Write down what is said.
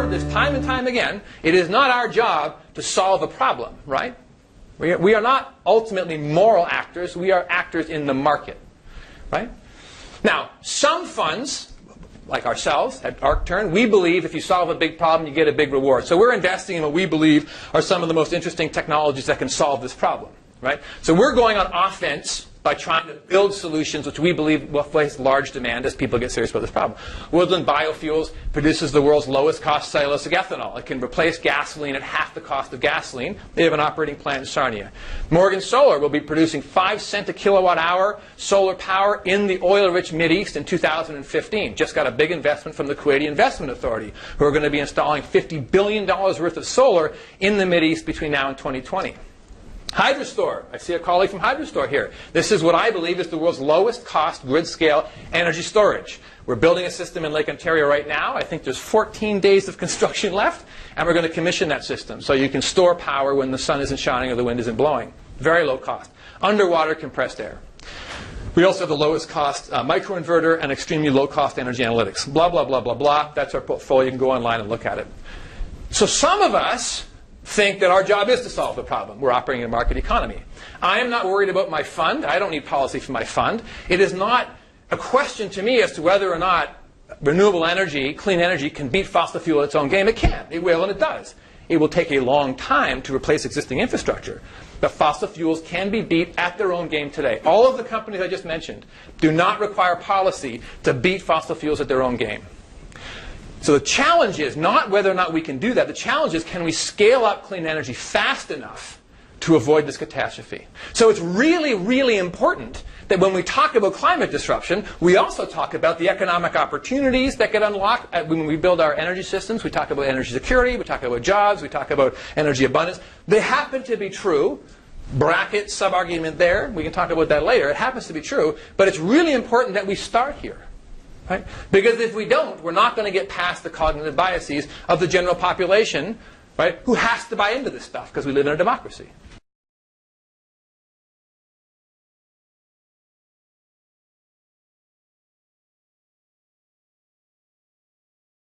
heard this time and time again. It is not our job to solve a problem, right? We are not ultimately moral actors. We are actors in the market, right? Now, some funds, like ourselves at ArcTern, we believe if you solve a big problem, you get a big reward. So we're investing in what we believe are some of the most interesting technologies that can solve this problem, right? So we're going on offense by trying to build solutions which we believe will face large demand as people get serious about this problem. Woodland Biofuels produces the world's lowest cost cellulosic ethanol. It can replace gasoline at half the cost of gasoline. They have an operating plant in Sarnia. Morgan Solar will be producing 5 cents a kilowatt hour solar power in the oil-rich Mideast in 2015. Just got a big investment from the Kuwaiti Investment Authority, who are going to be installing $50 billion worth of solar in the Mideast between now and 2020. Hydrostore. I see a colleague from Hydrostore here. This is what I believe is the world's lowest cost grid-scale energy storage. We're building a system in Lake Ontario right now. I think there's 14 days of construction left, and we're going to commission that system so you can store power when the sun isn't shining or the wind isn't blowing. Very low cost. Underwater compressed air. We also have the lowest cost microinverter and extremely low cost energy analytics. Blah, blah, blah, blah, blah. That's our portfolio. You can go online and look at it. So some of us think that our job is to solve the problem. We're operating in a market economy. I am not worried about my fund. I don't need policy for my fund. It is not a question to me as to whether or not renewable energy, clean energy, can beat fossil fuel at its own game. It can. It will, and it does. It will take a long time to replace existing infrastructure. But fossil fuels can be beat at their own game today. All of the companies I just mentioned do not require policy to beat fossil fuels at their own game. So the challenge is not whether or not we can do that. The challenge is, can we scale up clean energy fast enough to avoid this catastrophe? So it's really, really important that when we talk about climate disruption, we also talk about the economic opportunities that get unlocked when we build our energy systems. We talk about energy security. We talk about jobs. We talk about energy abundance. They happen to be true. Bracket, sub-argument there. We can talk about that later. It happens to be true. But it's really important that we start here. Right? Because if we don't, we're not going to get past the cognitive biases of the general population, right, who has to buy into this stuff because we live in a democracy.